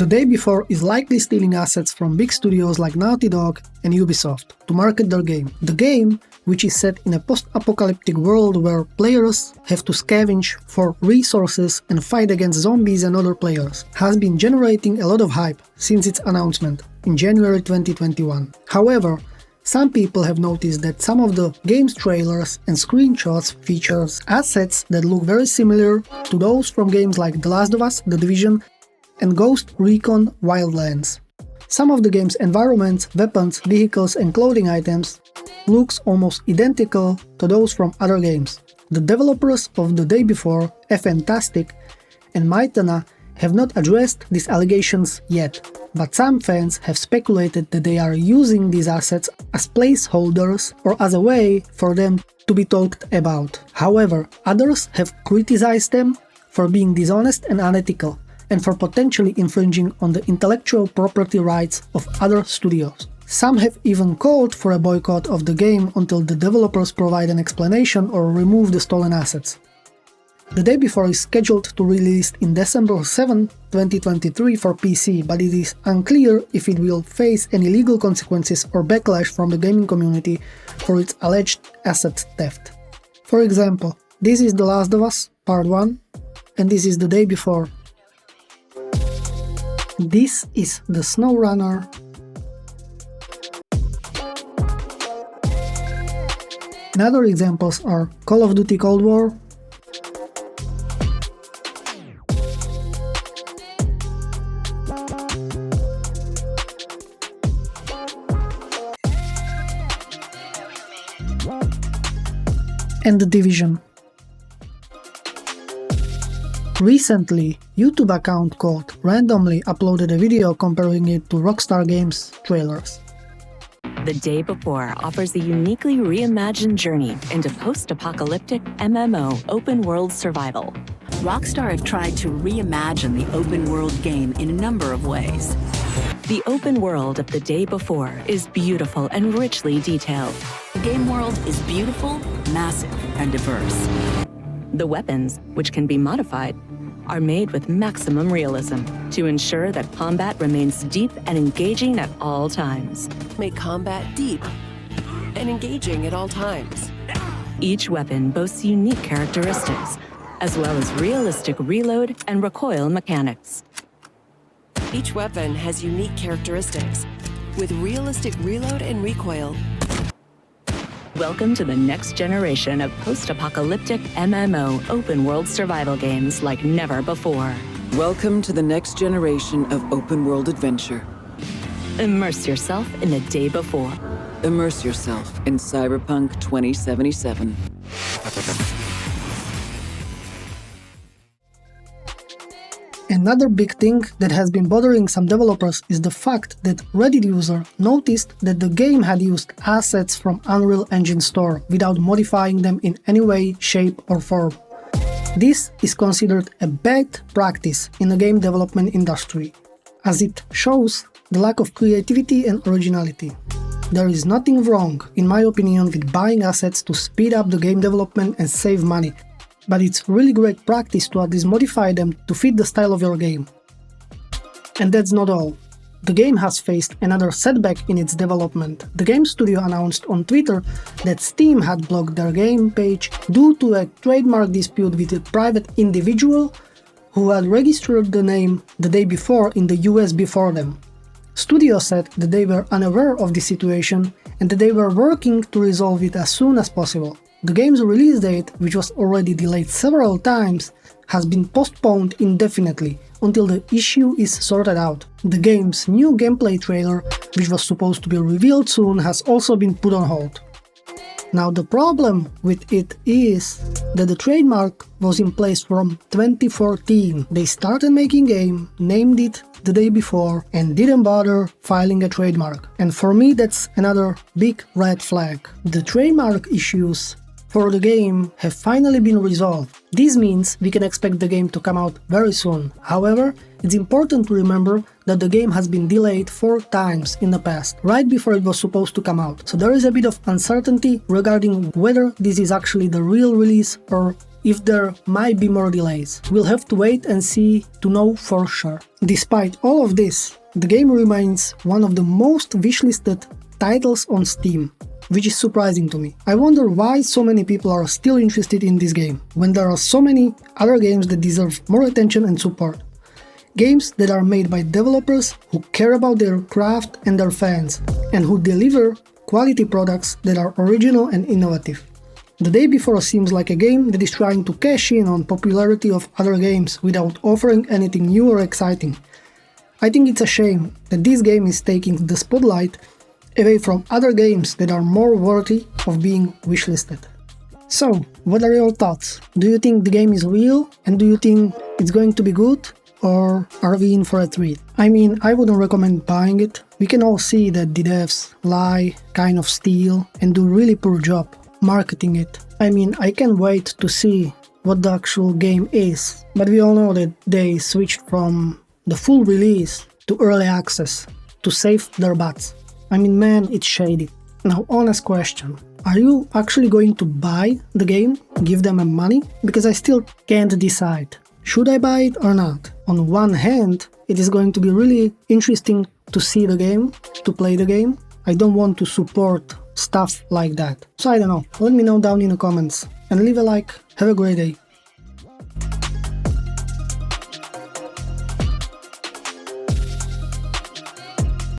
The Day Before is likely stealing assets from big studios like Naughty Dog and Ubisoft to market their game. The game, which is set in a post-apocalyptic world where players have to scavenge for resources and fight against zombies and other players, has been generating a lot of hype since its announcement in January 2021. However, some people have noticed that some of the game's trailers and screenshots features assets that look very similar to those from games like The Last of Us, The Division, and Ghost Recon Wildlands. Some of the game's environments, weapons, vehicles and clothing items looks almost identical to those from other games. The developers of The Day Before, Fantastic and Maitana, have not addressed these allegations yet, but some fans have speculated that they are using these assets as placeholders or as a way for them to be talked about. However, others have criticized them for being dishonest and unethical, and for potentially infringing on the intellectual property rights of other studios. Some have even called for a boycott of the game until the developers provide an explanation or remove the stolen assets. The Day Before is scheduled to release in December 7, 2023 for PC, but it is unclear if it will face any legal consequences or backlash from the gaming community for its alleged asset theft. For example, this is The Last of Us Part 1, and this is The Day Before. This is the SnowRunner. And other examples are Call of Duty Cold War, and The Division. Recently, YouTube account called randomly uploaded a video comparing it to Rockstar Games trailers. The Day Before offers a uniquely reimagined journey into post-apocalyptic MMO open-world survival. Rockstar have tried to reimagine the open-world game in a number of ways. The open world of The Day Before is beautiful and richly detailed. The game world is beautiful, massive, and diverse. The weapons, which can be modified, are made with maximum realism to ensure that combat remains deep and engaging at all times. Make combat deep and engaging at all times. Each weapon boasts unique characteristics, as well as realistic reload and recoil mechanics. Each weapon has unique characteristics, with realistic reload and recoil. Welcome to the next generation of post-apocalyptic MMO open-world survival games like never before. Welcome to the next generation of open-world adventure. Immerse yourself in The Day Before. Immerse yourself in Cyberpunk 2077. Another big thing that has been bothering some developers is the fact that Reddit user noticed that the game had used assets from Unreal Engine Store without modifying them in any way, shape or form. This is considered a bad practice in the game development industry, as it shows the lack of creativity and originality. There is nothing wrong, in my opinion, with buying assets to speed up the game development and save money. But it's really great practice to at least modify them to fit the style of your game. And that's not all. The game has faced another setback in its development. The game studio announced on Twitter that Steam had blocked their game page due to a trademark dispute with a private individual who had registered the name The Day Before in the US before them. Studio said that they were unaware of the situation and that they were working to resolve it as soon as possible. The game's release date, which was already delayed several times, has been postponed indefinitely until the issue is sorted out. The game's new gameplay trailer, which was supposed to be revealed soon, has also been put on hold. Now the problem with it is that the trademark was in place from 2014. They started making game, named it The Day Before, and didn't bother filing a trademark. And for me that's another big red flag. The trademark issues for the game have finally been resolved. This means we can expect the game to come out very soon. However, it's important to remember that the game has been delayed 4 times in the past, right before it was supposed to come out. So there is a bit of uncertainty regarding whether this is actually the real release or if there might be more delays. We'll have to wait and see to know for sure. Despite all of this, the game remains one of the most wishlisted titles on Steam, which is surprising to me. I wonder why so many people are still interested in this game, when there are so many other games that deserve more attention and support. Games that are made by developers who care about their craft and their fans, and who deliver quality products that are original and innovative. The Day Before seems like a game that is trying to cash in on popularity of other games without offering anything new or exciting. I think it's a shame that this game is taking the spotlight away from other games that are more worthy of being wishlisted. So, what are your thoughts? Do you think the game is real, and do you think it's going to be good? Or are we in for a treat? I mean, I wouldn't recommend buying it. We can all see that the devs lie, kind of steal, and do really poor job marketing it. I mean, I can't wait to see what the actual game is, but we all know that they switched from the full release to early access to save their butts. I mean, man, it's shady. Now, honest question. Are you actually going to buy the game? Give them money? Because I still can't decide. Should I buy it or not? On one hand, it is going to be really interesting to see the game, to play the game. I don't want to support stuff like that. So I don't know. Let me know down in the comments. And leave a like. Have a great day.